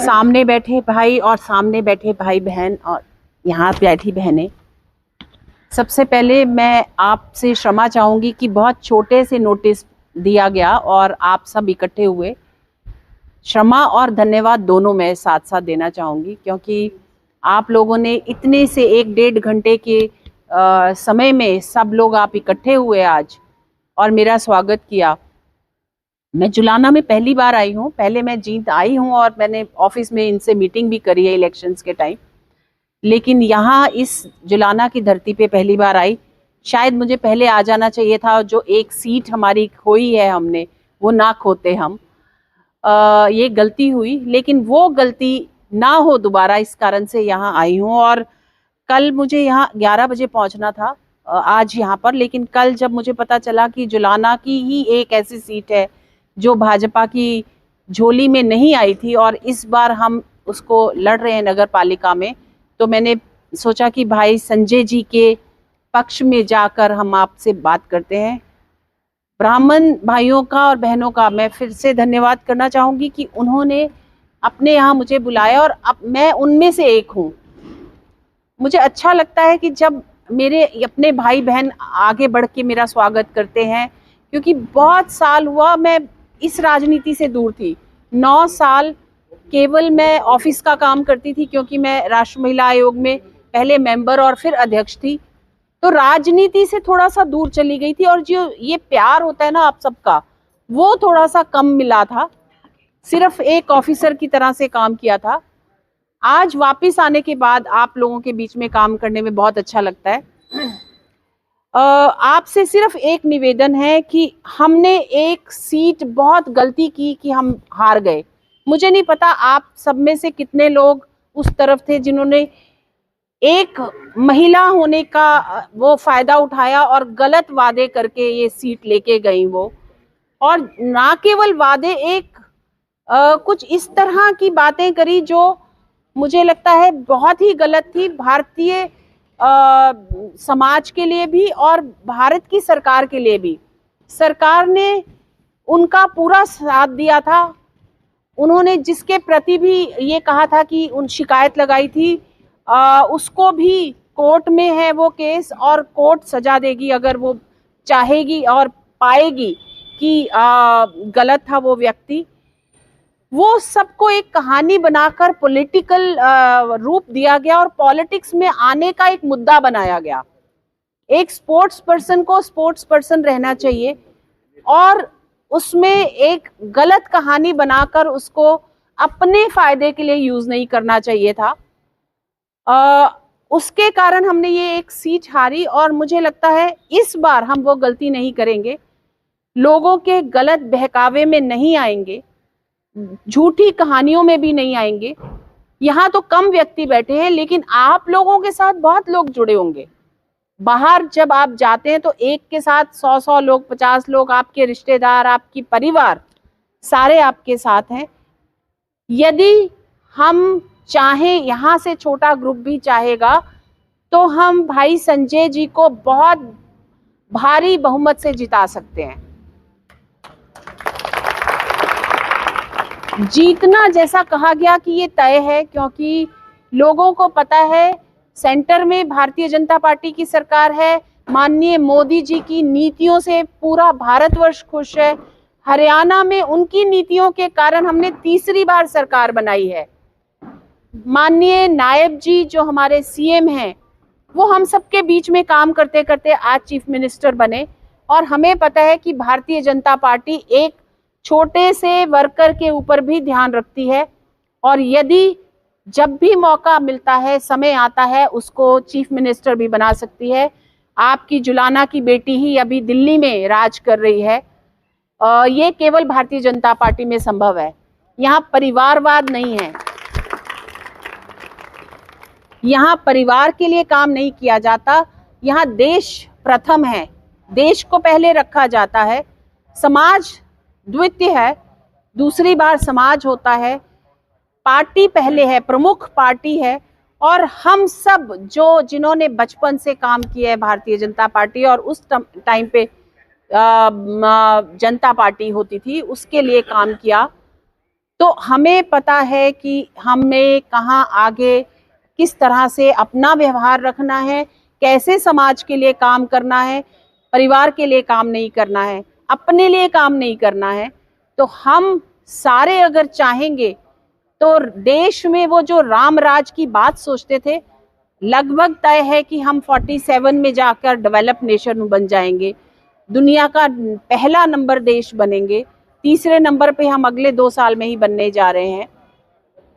सामने बैठे भाई और सामने बैठे भाई बहन और यहाँ बैठी बहनें, सबसे पहले मैं आपसे क्षमा चाहूँगी कि बहुत छोटे से नोटिस दिया गया और आप सब इकट्ठे हुए। क्षमा और धन्यवाद दोनों मैं साथ साथ देना चाहूँगी, क्योंकि आप लोगों ने इतने से 1-1.5 घंटे के समय में सब लोग आप इकट्ठे हुए आज और मेरा स्वागत किया। मैं जुलाना में पहली बार आई हूँ, पहले मैं जींद आई हूँ और मैंने ऑफिस में इनसे मीटिंग भी करी है इलेक्शंस के टाइम, लेकिन यहाँ इस जुलाना की धरती पे पहली बार आई। शायद मुझे पहले आ जाना चाहिए था, जो एक सीट हमारी खोई है हमने वो ना खोते हम। ये गलती हुई, लेकिन वो गलती ना हो दोबारा, इस कारण से यहाँ आई हूँ। और कल मुझे यहाँ 11 बजे पहुँचना था आज यहाँ पर, लेकिन कल जब मुझे पता चला कि जुलाना की ही एक ऐसी सीट है जो भाजपा की झोली में नहीं आई थी और इस बार हम उसको लड़ रहे हैं नगर पालिका में, तो मैंने सोचा कि भाई संजय जी के पक्ष में जाकर हम आपसे बात करते हैं। ब्राह्मण भाइयों का और बहनों का मैं फिर से धन्यवाद करना चाहूँगी कि उन्होंने अपने यहाँ मुझे बुलाया और अब मैं उनमें से एक हूँ। मुझे अच्छा लगता है कि जब मेरे अपने भाई बहन आगे बढ़ के मेरा स्वागत करते हैं, क्योंकि बहुत साल हुआ मैं इस राजनीति से दूर थी। 9 साल केवल मैं ऑफिस का काम करती थी, क्योंकि मैं राष्ट्रीय महिला आयोग में पहले मेंबर और फिर अध्यक्ष थी, तो राजनीति से थोड़ा सा दूर चली गई थी और जो ये प्यार होता है ना आप सबका, वो थोड़ा सा कम मिला था। सिर्फ एक ऑफिसर की तरह से काम किया था। आज वापस आने के बाद आप लोगों के बीच में काम करने में बहुत अच्छा लगता है। आपसे सिर्फ एक निवेदन है कि हमने एक सीट बहुत गलती की कि हम हार गए। मुझे नहीं पता आप सब में से कितने लोग उस तरफ थे जिन्होंने एक महिला होने का वो फायदा उठाया और गलत वादे करके ये सीट लेके गई वो, और ना केवल वादे, एक कुछ इस तरह की बातें करी जो मुझे लगता है बहुत ही गलत थी, भारतीय समाज के लिए भी और भारत की सरकार के लिए भी। सरकार ने उनका पूरा साथ दिया था। उन्होंने जिसके प्रति भी ये कहा था कि उन शिकायत लगाई थी, उसको भी कोर्ट में है वो केस और कोर्ट सजा देगी अगर वो चाहेगी और पाएगी कि गलत था वो व्यक्ति। वो सबको एक कहानी बनाकर पॉलिटिकल रूप दिया गया और पॉलिटिक्स में आने का एक मुद्दा बनाया गया। एक स्पोर्ट्स पर्सन को स्पोर्ट्स पर्सन रहना चाहिए और उसमें एक गलत कहानी बनाकर उसको अपने फायदे के लिए यूज नहीं करना चाहिए था। उसके कारण हमने ये एक सीट हारी और मुझे लगता है इस बार हम वो गलती नहीं करेंगे, लोगों के गलत बहकावे में नहीं आएंगे, झूठी कहानियों में भी नहीं आएंगे। यहाँ तो कम व्यक्ति बैठे हैं, लेकिन आप लोगों के साथ बहुत लोग जुड़े होंगे। बाहर जब आप जाते हैं तो एक के साथ 100 लोग, 50 लोग, आपके रिश्तेदार, आपकी परिवार, सारे आपके साथ हैं। यदि हम चाहें, यहाँ से छोटा ग्रुप भी चाहेगा, तो हम भाई संजय जी को बहुत भारी बहुमत से जिता सकते हैं। जीतना जैसा कहा गया कि ये तय है, क्योंकि लोगों को पता है सेंटर में भारतीय जनता पार्टी की सरकार है। माननीय मोदी जी की नीतियों से पूरा भारतवर्ष खुश है। हरियाणा में उनकी नीतियों के कारण हमने तीसरी बार सरकार बनाई है। माननीय नायब जी जो हमारे सीएम हैं, वो हम सबके बीच में काम करते करते आज चीफ मिनिस्टर बने और हमें पता है कि भारतीय जनता पार्टी एक छोटे से वर्कर के ऊपर भी ध्यान रखती है और यदि जब भी मौका मिलता है, समय आता है, उसको चीफ मिनिस्टर भी बना सकती है। आपकी जुलाना की बेटी ही अभी दिल्ली में राज कर रही है। ये केवल भारतीय जनता पार्टी में संभव है। यहाँ परिवारवाद नहीं है, यहाँ परिवार के लिए काम नहीं किया जाता। यहाँ देश प्रथम है, देश को पहले रखा जाता है। समाज द्वितीय है, दूसरी बार समाज होता है। पार्टी पहले है, प्रमुख पार्टी है। और हम सब जो जिन्होंने बचपन से काम किया है भारतीय जनता पार्टी, और उस टाइम पे जनता पार्टी होती थी, उसके लिए काम किया, तो हमें पता है कि हमें कहाँ आगे किस तरह से अपना व्यवहार रखना है, कैसे समाज के लिए काम करना है, परिवार के लिए काम नहीं करना है, अपने लिए काम नहीं करना है। तो हम सारे अगर चाहेंगे तो देश में वो जो राम राज की बात सोचते थे, लगभग तय है कि हम 47 में जाकर डेवलप नेशन बन जाएंगे, दुनिया का पहला नंबर देश बनेंगे, तीसरे नंबर पे हम अगले 2 साल में ही बनने जा रहे हैं।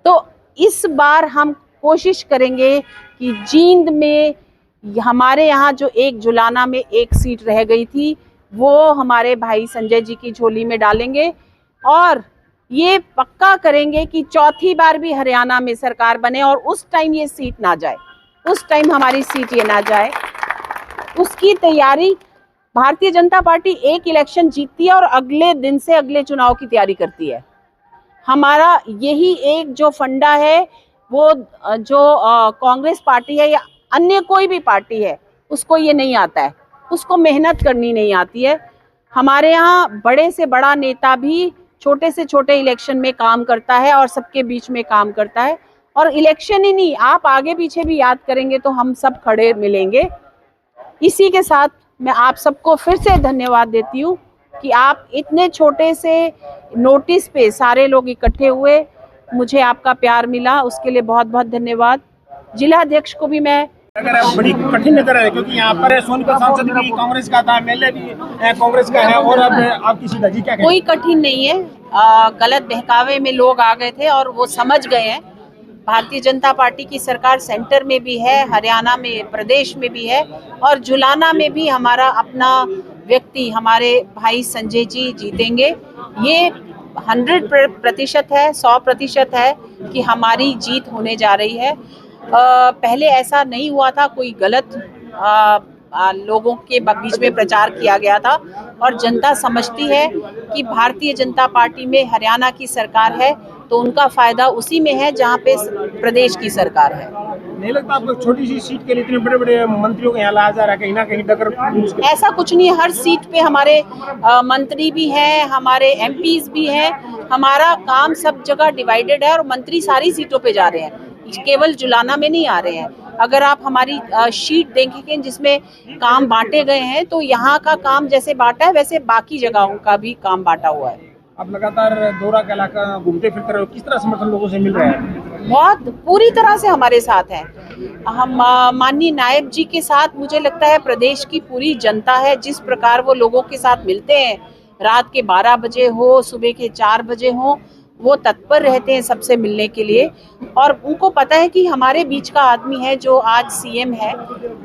तो इस बार हम कोशिश करेंगे कि जींद में हमारे यहाँ जो एक जुलाना में एक सीट रह गई थी वो हमारे भाई संजय जी की झोली में डालेंगे और ये पक्का करेंगे कि चौथी बार भी हरियाणा में सरकार बने और उस टाइम ये सीट ना जाए, उस टाइम हमारी सीट ये ना जाए। उसकी तैयारी भारतीय जनता पार्टी एक इलेक्शन जीतती है और अगले दिन से अगले चुनाव की तैयारी करती है। हमारा यही एक जो फंडा है, वो जो कांग्रेस पार्टी है या अन्य कोई भी पार्टी है उसको ये नहीं आता है, उसको मेहनत करनी नहीं आती है। हमारे यहाँ बड़े से बड़ा नेता भी छोटे से छोटे इलेक्शन में काम करता है और सबके बीच में काम करता है। और इलेक्शन ही नहीं, आप आगे पीछे भी याद करेंगे तो हम सब खड़े मिलेंगे। इसी के साथ मैं आप सबको फिर से धन्यवाद देती हूँ कि आप इतने छोटे से नोटिस पे सारे लोग इकट्ठे हुए, मुझे आपका प्यार मिला, उसके लिए बहुत बहुत धन्यवाद। जिला अध्यक्ष को भी मैं बड़ी कठिन नजर है क्योंकि यहाँ पर सोनीपत सांसद भी कांग्रेस का था, एमएलए भी कांग्रेस का है और अब आपकी सीधा जी क्या कहें? कोई कठिन नहीं है, गलत बहकावे में लोग आ गए थे और वो समझ गए हैं। भारतीय जनता पार्टी की सरकार सेंटर में भी है, हरियाणा में, प्रदेश में भी है और जुलाना में भी हमारा अपना व्यक्ति, हमारे भाई संजय जी जीतेंगे। ये 100% है, 100% है कि हमारी जीत होने जा रही है। पहले ऐसा नहीं हुआ था, कोई गलत लोगों के बीच में प्रचार किया गया था और जनता समझती है कि भारतीय जनता पार्टी में हरियाणा की सरकार है तो उनका फायदा उसी में है जहां पे प्रदेश की सरकार है। नहीं लगता आपको छोटी सी सीट के लिए इतने बड़े बड़े मंत्रियों को यहाँ लाया जा रहा है, कहीं ना कहीं टक्कर? ऐसा कुछ नहीं है, हर सीट पे हमारे मंत्री भी हैं, हमारे एमपीज भी हैं। हमारा काम सब जगह डिवाइडेड है और मंत्री सारी सीटों पे जा रहे हैं, केवल जुलाना में नहीं आ रहे हैं। अगर आप हमारी शीट देखेंगे जिसमें काम बांटे गए हैं तो यहाँ का काम जैसे बांटा है वैसे बाकी जगहों का भी काम बांटा हुआ है। आप लगातार दौरा का इलाका घूमते फिरते रहे हो, किस तरह समर्थन लोगों से मिल रहा है? बहुत पूरी तरह से हमारे साथ है। हम माननीय नायब जी के साथ, मुझे लगता है प्रदेश की पूरी जनता है। जिस प्रकार वो लोगों के साथ मिलते हैं, रात के 12 बजे हो, सुबह के 4 बजे हो, वो तत्पर रहते हैं सबसे मिलने के लिए और उनको पता है कि हमारे बीच का आदमी है जो आज सीएम है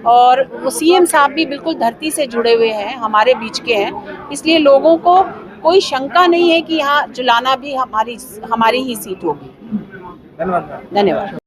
और वो सीएम साहब भी बिल्कुल धरती से जुड़े हुए हैं, हमारे बीच के हैं। इसलिए लोगों को कोई शंका नहीं है कि यहाँ जुलाना भी हमारी ही सीट होगी। धन्यवाद। धन्यवाद।